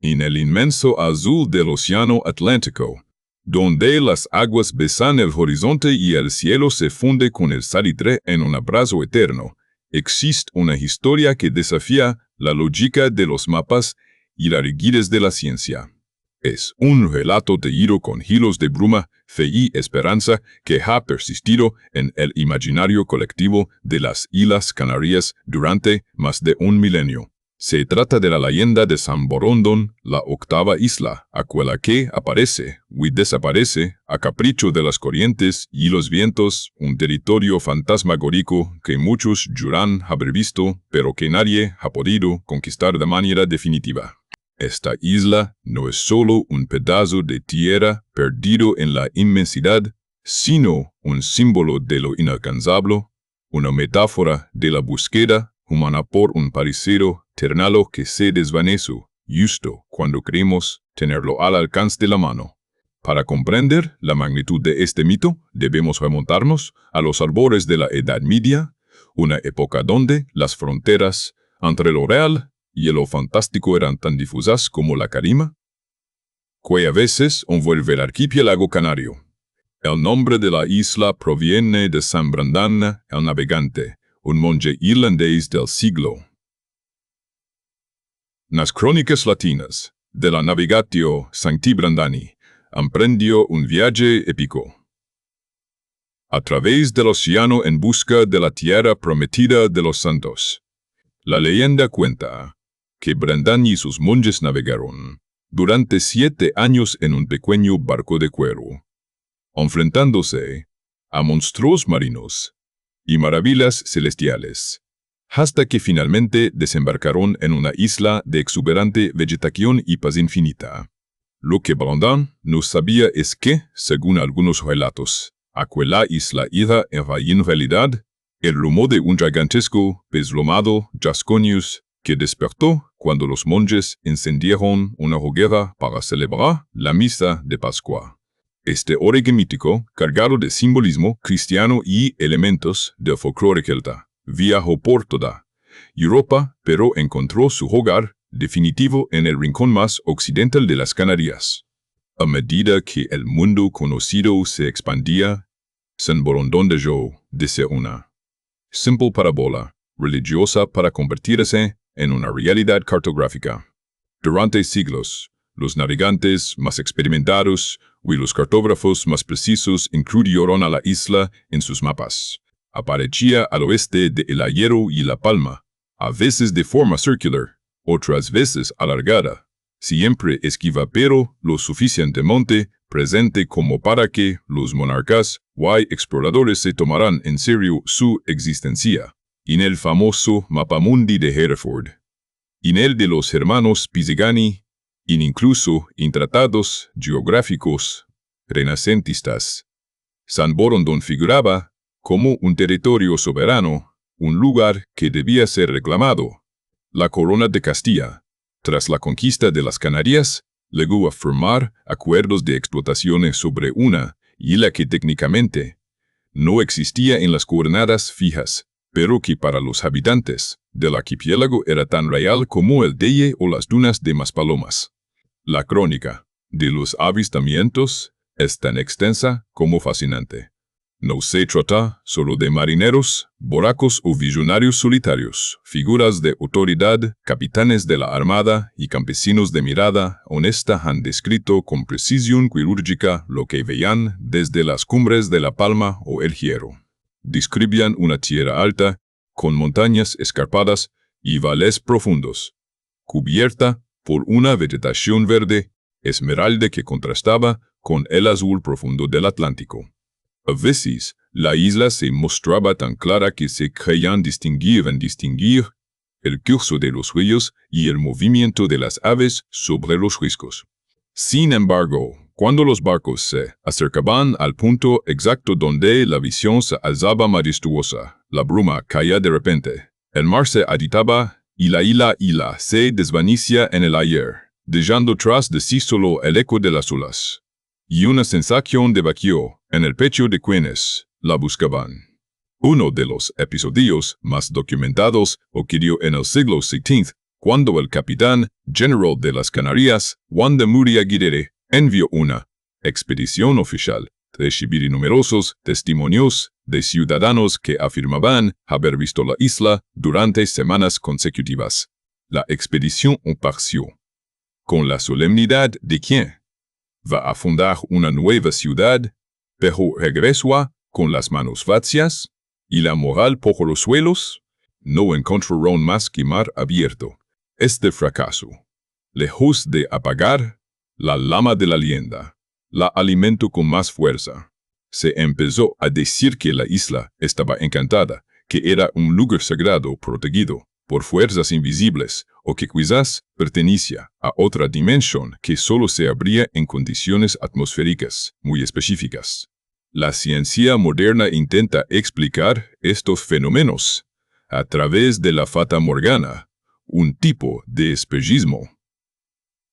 en el inmenso azul del océano Atlántico, donde las aguas besan el horizonte y el cielo se funde con el salitre en un abrazo eterno, existe una historia que desafía la lógica de los mapas y la rigidez de la ciencia. Es un relato tejido con hilos de bruma, fe y esperanza que ha persistido en el imaginario colectivo de las Islas Canarias durante más de un milenio. Se trata de la leyenda de San Borondón, la octava isla, aquella que aparece y desaparece a capricho de las corrientes y los vientos, un territorio fantasmagórico que muchos juran haber visto, pero que nadie ha podido conquistar de manera definitiva. Esta isla no es solo un pedazo de tierra perdido en la inmensidad, sino un símbolo de lo inalcanzable, una metáfora de la búsqueda humana por un parecido terrenal que se desvanece justo cuando creemos tenerlo al alcance de la mano. Para comprender la magnitud de este mito, debemos remontarnos a los albores de la Edad Media, una época donde las fronteras entre lo real y lo fantástico eran tan difusas como la calima, que a veces envuelve el archipiélago canario. El nombre de la isla proviene de San Brandán el Navegante, un monje irlandés del siglo. Las crónicas latinas de la Navigatio Sancti Brandani emprendió un viaje épico a través del océano en busca de la tierra prometida de los santos. La leyenda cuenta que Brandán y sus monjes navegaron durante 7 años en un pequeño barco de cuero, enfrentándose a monstruos marinos y maravillas celestiales, hasta que finalmente desembarcaron en una isla de exuberante vegetación y paz infinita. Lo que Brandán no sabía es que, según algunos relatos, aquella isla era en realidad el lomo de un gigantesco pez lomado Jasconius que despertó cuando los monjes encendieron una hoguera para celebrar la misa de Pascua. Este origen mítico, cargado de simbolismo cristiano y elementos del folclore celta, viajó por toda Europa, pero encontró su hogar definitivo en el rincón más occidental de las Canarias. A medida que el mundo conocido se expandía, San Borondón dejó de ser una simple parábola religiosa para convertirse en una realidad cartográfica. Durante siglos, los navegantes más experimentados y los cartógrafos más precisos incluyeron a la isla en sus mapas. Aparecía al oeste de El Hierro y La Palma, a veces de forma circular, otras veces alargada, siempre esquiva pero lo suficientemente presente como para que los monarcas o exploradores se tomaran en serio su existencia. En el famoso Mapamundi de Hereford, en el de los hermanos Pizzigani, e incluso en tratados geográficos renacentistas, San Borondón figuraba como un territorio soberano, un lugar que debía ser reclamado. La corona de Castilla, tras la conquista de las Canarias, llegó a firmar acuerdos de explotaciones sobre una isla que técnicamente no existía en las coordenadas fijas, pero que para los habitantes del archipiélago era tan real como el Deye o las dunas de Maspalomas. La crónica de los avistamientos es tan extensa como fascinante. No se trata solo de marineros, borracos o visionarios solitarios, figuras de autoridad, capitanes de la armada y campesinos de mirada honesta han descrito con precisión quirúrgica lo que veían desde las cumbres de La Palma o El Hierro. Describían una tierra alta, con montañas escarpadas y valles profundos, cubierta por una vegetación verde, esmeralda que contrastaba con el azul profundo del Atlántico. A veces, la isla se mostraba tan clara que se creían distinguir el curso de los ríos y el movimiento de las aves sobre los riscos. Sin embargo, cuando los barcos se acercaban al punto exacto donde la visión se alzaba majestuosa, la bruma caía de repente, el mar se agitaba y la isla se desvanecía en el aire, dejando tras de sí solo el eco de las olas. Y una sensación de vacío en el pecho de quienes la buscaban. Uno de los episodios más documentados ocurrió en el siglo XVI, cuando el capitán general de las Canarias, Juan de Muriaguirre, envió una expedición oficial, recibir numerosos testimonios de ciudadanos que afirmaban haber visto la isla durante semanas consecutivas. La expedición apareció con la solemnidad de quien va a fundar una nueva ciudad, pero regresó con las manos vacías y la moral por los suelos. No encontraron más que mar abierto. Este fracaso, lejos de apagar la llama de la leyenda, la alimentó con más fuerza. Se empezó a decir que la isla estaba encantada, que era un lugar sagrado protegido por fuerzas invisibles, o que quizás pertenecía a otra dimensión que solo se abría en condiciones atmosféricas muy específicas. La ciencia moderna intenta explicar estos fenómenos a través de la fata morgana, un tipo de espejismo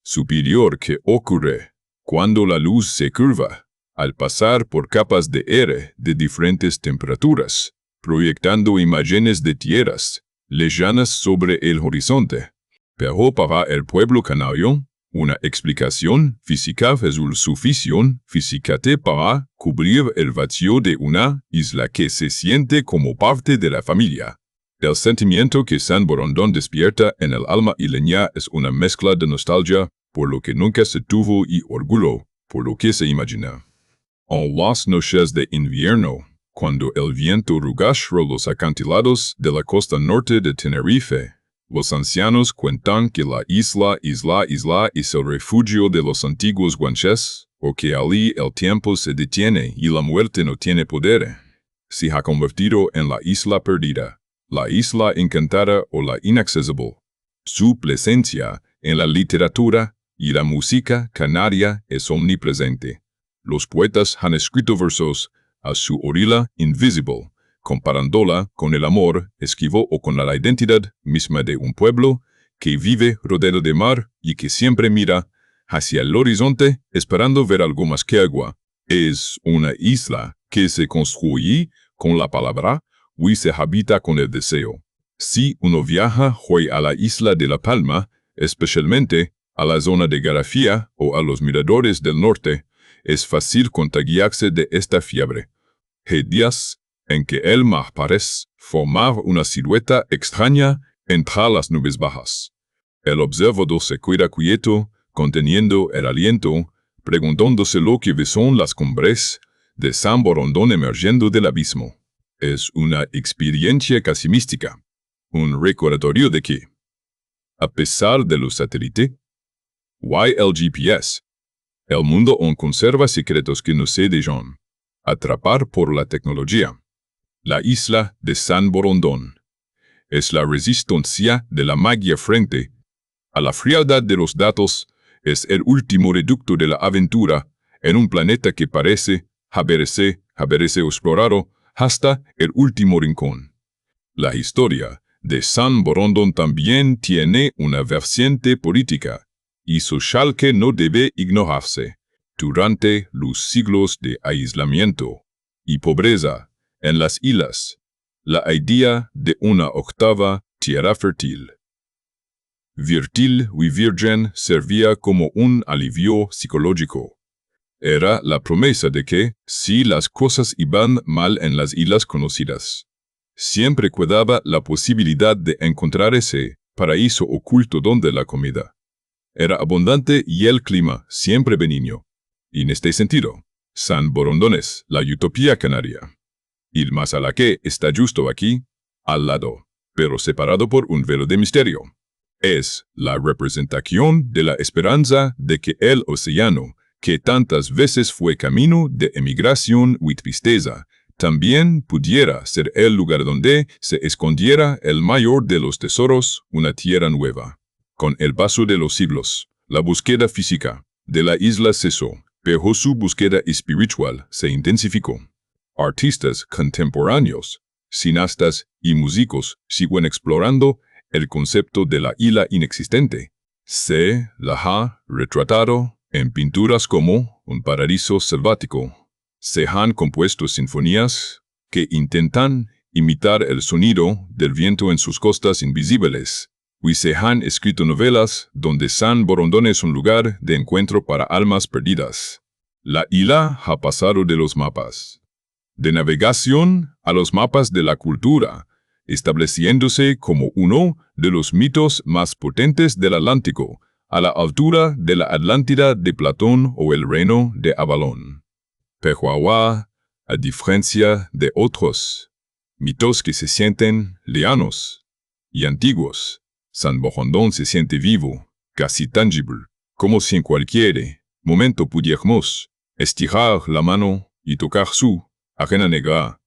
superior que ocurre cuando la luz se curva al pasar por capas de aire de diferentes temperaturas, proyectando imágenes de tierras lejanas sobre el horizonte. Pero para el pueblo canario, una explicación física es suficiente para cubrir el vacío de una isla que se siente como parte de la familia. El sentimiento que San Borondón despierta en el alma isleña es una mezcla de nostalgia por lo que nunca se tuvo y orgullo por lo que se imagina. En las noches de invierno, cuando el viento rugastra los acantilados de la costa norte de Tenerife, los ancianos cuentan que la isla es el refugio de los antiguos guanches, o que allí el tiempo se detiene y la muerte no tiene poder. Se ha convertido en la isla perdida, la isla encantada o la inaccesible. Su presencia en la literatura y la música canaria es omnipresente. Los poetas han escrito versos a su orilla invisible, comparándola con el amor esquivo o con la identidad misma de un pueblo que vive rodeado de mar y que siempre mira hacia el horizonte esperando ver algo más que agua. Es una isla que se construye con la palabra y se habita con el deseo. Si uno viaja hoy a la isla de La Palma, especialmente a la zona de Garafía o a los miradores del norte, es fácil contagiarse de esta fiebre. Hay días en que el mar parece formar una silueta extraña entre las nubes bajas. El observador se queda quieto, conteniendo el aliento, preguntándose lo que son las cumbres de San Borondón emergiendo del abismo. Es una experiencia casi mística, un recordatorio de que, a pesar de los satélites y el GPS, el mundo aún conserva secretos que no se dejan atrapar por la tecnología. La isla de San Borondón es la resistencia de la magia frente a la frialdad de los datos, es el último reducto de la aventura en un planeta que parece haberse explorado hasta el último rincón. La historia de San Borondón también tiene una vertiente política y social que no debe ignorarse. Durante los siglos de aislamiento y pobreza en las islas, la idea de una octava tierra fértil y virgen servía como un alivio psicológico. Era la promesa de que, si las cosas iban mal en las islas conocidas, siempre quedaba la posibilidad de encontrar ese paraíso oculto donde la comida era abundante y el clima siempre benigno. Y en este sentido, San Borondón es la utopía canaria. Y más a la que está justo aquí, al lado, pero separado por un velo de misterio. Es la representación de la esperanza de que el océano, que tantas veces fue camino de emigración y tristeza, también pudiera ser el lugar donde se escondiera el mayor de los tesoros, una tierra nueva. Con el paso de los siglos, la búsqueda física de la isla cesó, pero su búsqueda espiritual se intensificó. Artistas contemporáneos, cineastas y músicos siguen explorando el concepto de la isla inexistente. Se la ha retratado en pinturas como un paraíso selvático. Se han compuesto sinfonías que intentan imitar el sonido del viento en sus costas invisibles. y se han escrito novelas donde San Borondón es un lugar de encuentro para almas perdidas. La isla ha pasado de los mapas de navegación a los mapas de la cultura, estableciéndose como uno de los mitos más potentes del Atlántico, a la altura de la Atlántida de Platón o el reino de Avalón. Pero ahora, a diferencia de otros mitos que se sienten lejanos y antiguos, San Borondón se siente vivo, casi tangible, como si en cualquier momento pudiéramos estirar la mano y tocar su arena negra.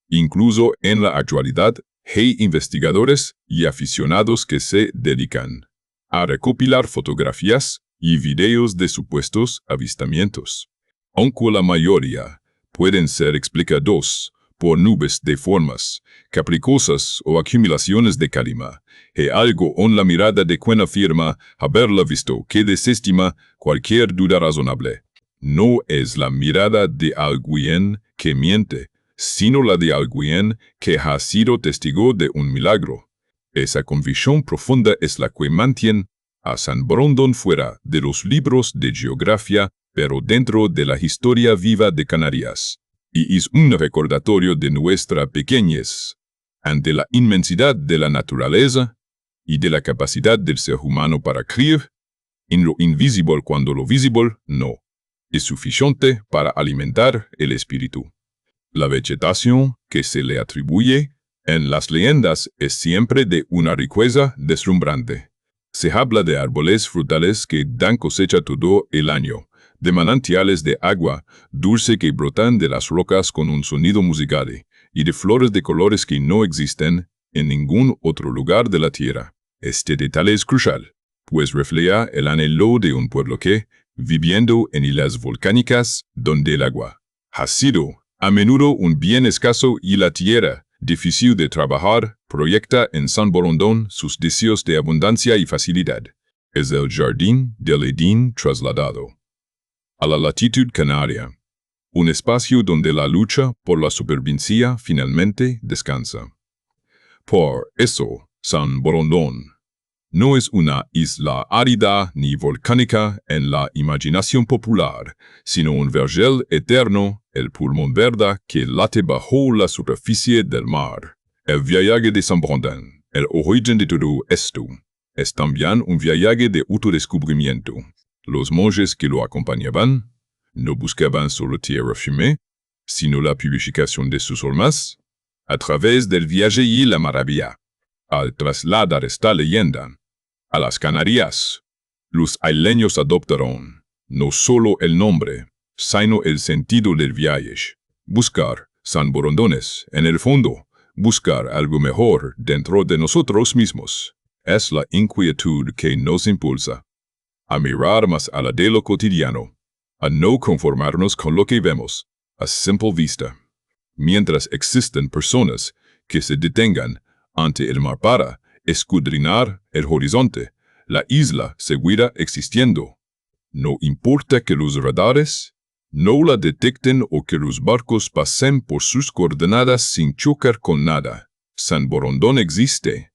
Incluso en la actualidad, hay investigadores y aficionados que se dedican a recopilar fotografías y videos de supuestos avistamientos. Aunque la mayoría pueden ser explicados por nubes de formas capriciosas o acumulaciones de calima, hay algo en la mirada de quien afirma haberla visto que desestima cualquier duda razonable. No es la mirada de alguien que miente, sino la de alguien que ha sido testigo de un milagro. Esa convicción profunda es la que mantiene a San Borondón fuera de los libros de geografía, pero dentro de la historia viva de Canarias. Y es un recordatorio de nuestra pequeñez ante la inmensidad de la naturaleza y de la capacidad del ser humano para creer en lo invisible cuando lo visible no es suficiente para alimentar el espíritu. La vegetación que se le atribuye en las leyendas es siempre de una riqueza deslumbrante. Se habla de árboles frutales que dan cosecha todo el año, de manantiales de agua dulce que brotan de las rocas con un sonido musical, y de flores de colores que no existen en ningún otro lugar de la tierra. Este detalle es crucial, pues refleja el anhelo de un pueblo que, viviendo en islas volcánicas donde el agua ha sido a menudo un bien escaso y la tierra difícil de trabajar, proyecta en San Borondón sus deseos de abundancia y facilidad. Es el jardín del Edén trasladado a la latitud canaria, un espacio donde la lucha por la supervivencia finalmente descansa. Por eso, San Borondón no es una isla árida ni volcánica en la imaginación popular, sino un vergel eterno, el pulmón verde que late bajo la superficie del mar. El viaje de San Borondón, el origen de todo esto, es también un viaje de autodescubrimiento. Los monjes que lo acompañaban no buscaban solo tierra firme, sino la purificación de sus almas a través del viaje y la maravilla. Al trasladar esta leyenda a las Canarias, los isleños adoptaron no solo el nombre, sino el sentido del viaje. Buscar San Borondones, en el fondo, buscar algo mejor dentro de nosotros mismos. Es la inquietud que nos impulsa a mirar más allá de lo cotidiano, a no conformarnos con lo que vemos a simple vista. Mientras existen personas que se detengan ante el mar para escudriñar el horizonte, la isla seguirá existiendo. No importa que los radares no la detecten o que los barcos pasen por sus coordenadas sin chocar con nada, San Borondón existe.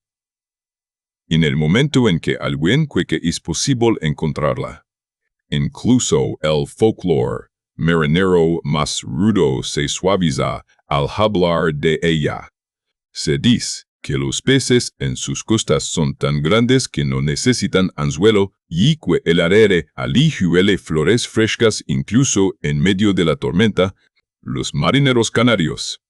En el momento en que alguien cree que es posible encontrarla. Incluso el folclore marinero más rudo se suaviza al hablar de ella. Se dice que los peces en sus costas son tan grandes que no necesitan anzuelo y que el aire allí huele flores frescas incluso en medio de la tormenta. Los marineros canarios,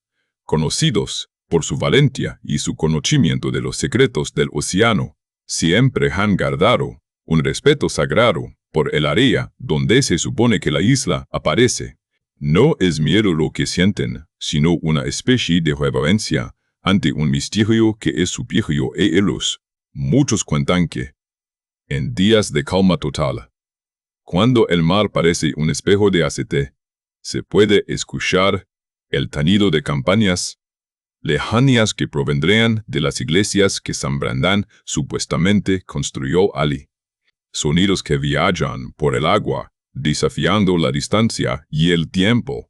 conocidos por su valentía y su conocimiento de los secretos del océano, siempre han guardado un respeto sagrado por el área donde se supone que la isla aparece. No es miedo lo que sienten, sino una especie de reverencia ante un misterio que es superior a ellos. Muchos cuentan que, en días de calma total, cuando el mar parece un espejo de aceite, se puede escuchar el tañido de campanas lejanías que provendrían de las iglesias que San Brandán supuestamente construyó allí. Sonidos que viajan por el agua, desafiando la distancia y el tiempo.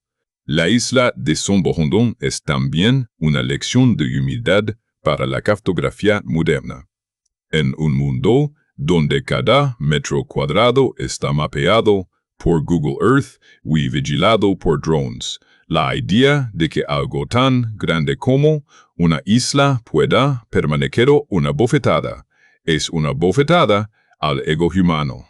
La isla de San Borondón es también una lección de humildad para la cartografía moderna. En un mundo donde cada metro cuadrado está mapeado por Google Earth y vigilado por drones, la idea de que algo tan grande como una isla pueda permanecer una bofetada es una bofetada al ego humano.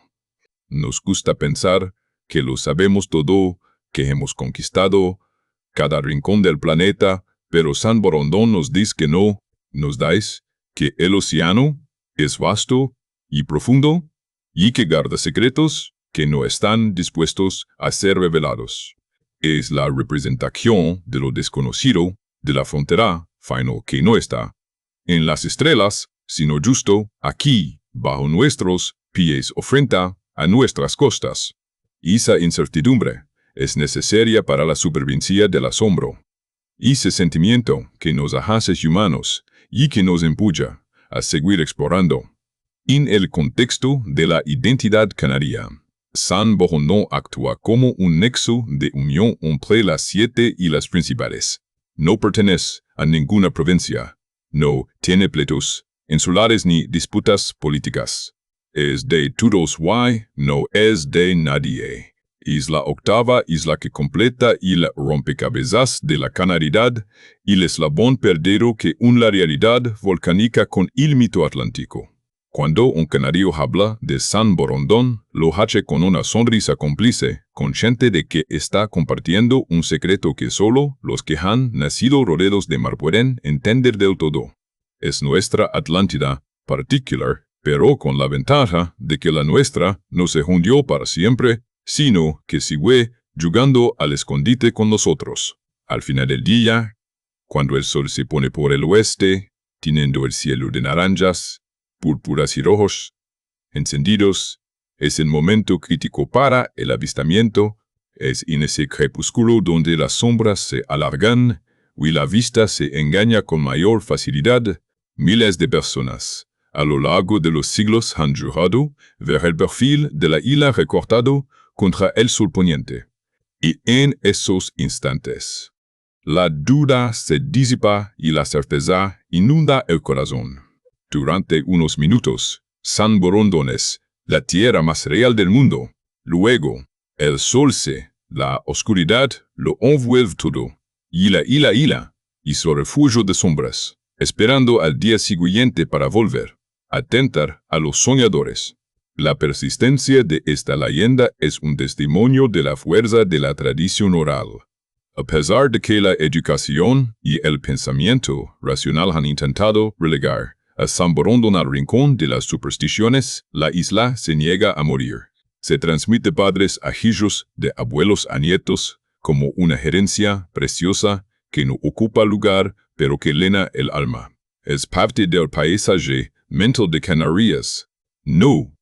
Nos gusta pensar que lo sabemos todo, que hemos conquistado cada rincón del planeta, pero San Borondón nos dice que no, nos dais que el océano es vasto y profundo y que guarda secretos que no están dispuestos a ser revelados. Es la representación de lo desconocido de la frontera final que no está en las estrellas, sino justo aquí, bajo nuestros pies o frente a nuestras costas. Esa incertidumbre es necesaria para la supervivencia del asombro. Ese sentimiento que nos hace humanos y que nos empuja a seguir explorando. En el contexto de la identidad canaria, San Borondón actúa como un nexo de unión entre las 7 islas principales. No pertenece a ninguna provincia, no tiene pleitos insulares ni disputas políticas. Es de todos y no es de nadie. Es la octava isla que completa el rompecabezas de la canaridad y el eslabón perdido que une la realidad volcánica con el mito atlántico. Cuando un canario habla de San Borondón, lo hace con una sonrisa cómplice, consciente de que está compartiendo un secreto que solo los que han nacido rodeados de mar pueden entender del todo. Es nuestra Atlántida particular, pero con la ventaja de que la nuestra no se hundió para siempre, sino que sigue jugando al escondite con nosotros. Al final del día, cuando el sol se pone por el oeste, teniendo el cielo de naranjas, púrpuras y rojos encendidos, es el momento crítico para el avistamiento. Es en ese crepúsculo donde las sombras se alargan y la vista se engaña con mayor facilidad. Miles de personas a lo largo de los siglos han jurado ver el perfil de la isla recortado contra el sol poniente. Y en esos instantes, la duda se disipa y la certeza inunda el corazón. Durante unos minutos, San Borondón es la tierra más real del mundo. Luego, el sol la oscuridad lo envuelve todo. Y la isla y su refugio de sombras, esperando al día siguiente para volver a tentar a los soñadores. La persistencia de esta leyenda es un testimonio de la fuerza de la tradición oral. A pesar de que la educación y el pensamiento racional han intentado relegar a San Borondón al rincón de las supersticiones, la isla se niega a morir. Se transmite padres a hijos, de abuelos a nietos, como una herencia preciosa que no ocupa lugar, pero que llena el alma. Es parte del paisaje mental de Canarias. No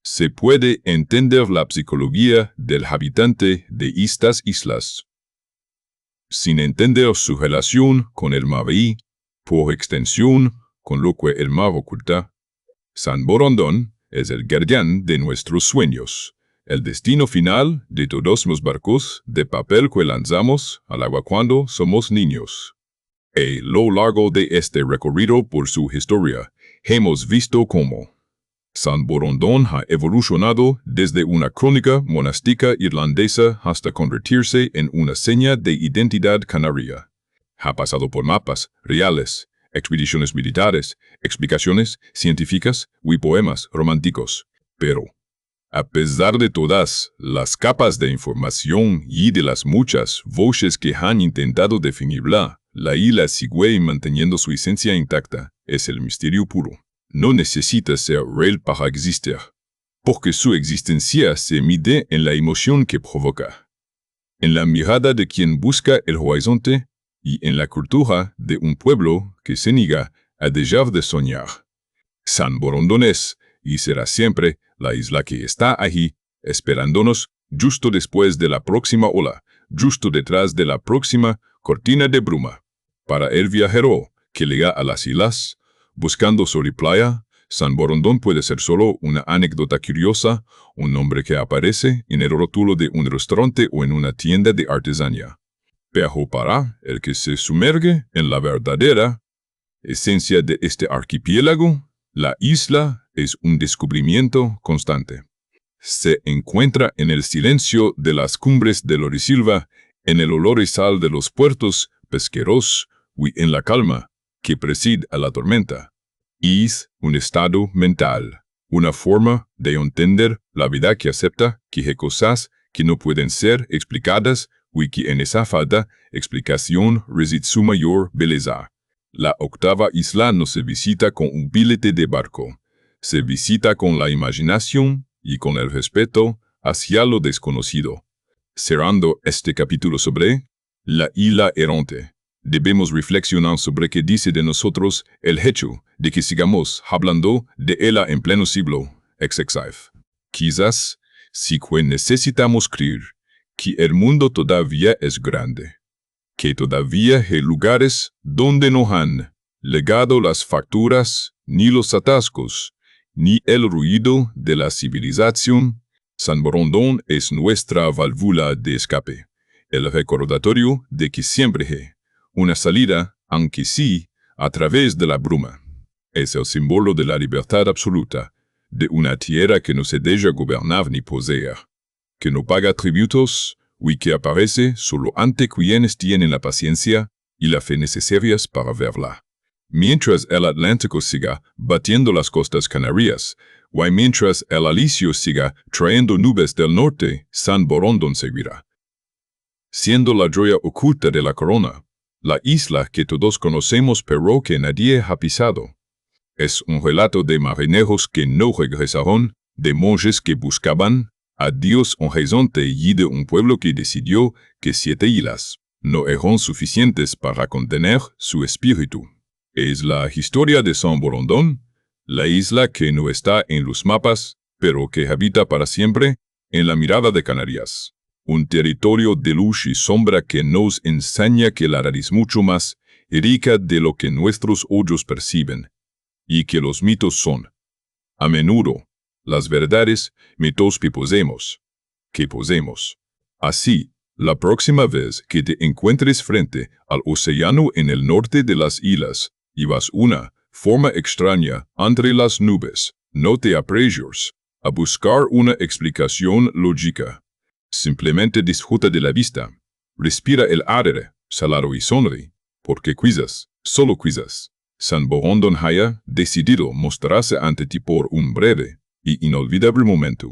se puede entender la psicología del habitante de estas islas sin entender su relación con el mar y, por extensión, con lo que el mar oculta. San Borondón es el guardián de nuestros sueños, el destino final de todos los barcos de papel que lanzamos al agua cuando somos niños. A lo largo de este recorrido por su historia, hemos visto cómo San Borondón ha evolucionado desde una crónica monástica irlandesa hasta convertirse en una seña de identidad canaria. Ha pasado por mapas reales, expediciones militares, explicaciones científicas y poemas románticos. Pero, a pesar de todas las capas de información y de las muchas voces que han intentado definirla, la isla sigue manteniendo su esencia intacta. Es el misterio puro. No necesita ser real para existir, porque su existencia se mide en la emoción que provoca, en la mirada de quien busca el horizonte y en la cultura de un pueblo que se niega a dejar de soñar. San Borondón es, y será siempre, la isla que está allí, esperándonos justo después de la próxima ola, justo detrás de la próxima cortina de bruma. Para el viajero que llega a las islas, buscando sol y playa, San Borondón puede ser solo una anécdota curiosa, un nombre que aparece en el rótulo de un restaurante o en una tienda de artesanía. Pero para el que se sumerge en la verdadera esencia de este archipiélago, La isla es un descubrimiento constante. Se encuentra en el silencio de las cumbres de Lorisilva, en el olor y sal de los puertos pesqueros y en la calma que preside a la tormenta. Es un estado mental, una forma de entender la vida que acepta que hay cosas que no pueden ser explicadas y que en esa falta explicación reside su mayor belleza. La octava isla no se visita con un billete de barco, se visita con la imaginación y con el respeto hacia lo desconocido. Cerrando este capítulo sobre la isla errante, debemos reflexionar sobre qué dice de nosotros el hecho de que sigamos hablando de ella en pleno siglo XX. Quizás, sí que necesitamos creer que el mundo todavía es grande, que todavía hay lugares donde no han legado las facturas, ni los atascos, ni el ruido de la civilización. San Borondón es nuestra válvula de escape, el recordatorio de que siempre hay una salida, aunque sí, a través de la bruma. Es el símbolo de la libertad absoluta, de una tierra que no se deja gobernar ni poseer, que no paga tributos y que aparece solo ante quienes tienen la paciencia y la fe necesarias para verla. Mientras el Atlántico siga batiendo las costas canarias, y mientras el alisio siga trayendo nubes del norte, San Borondón seguirá siendo la joya oculta de la corona, la isla que todos conocemos pero que nadie ha pisado. Es un relato de marineros que no regresaron, de monjes que buscaban a Dios en horizonte y de un pueblo que decidió que 7 islas no eran suficientes para contener su espíritu. Es la historia de San Borondón, la isla que no está en los mapas, pero que habita para siempre en la mirada de Canarias. Un territorio de luz y sombra que nos enseña que la raíz mucho más rica de lo que nuestros ojos perciben, y que los mitos son, a menudo, las verdades, mitos que posemos. Así, la próxima vez que te encuentres frente al océano en el norte de las islas, y vas una forma extraña entre las nubes, no te apresures a buscar una explicación lógica. Simplemente disfruta de la vista, respira el aire, salado y sonríe, porque quizás, solo quizás, San Borondón haya decidido mostrarse ante ti por un breve y inolvidable momento.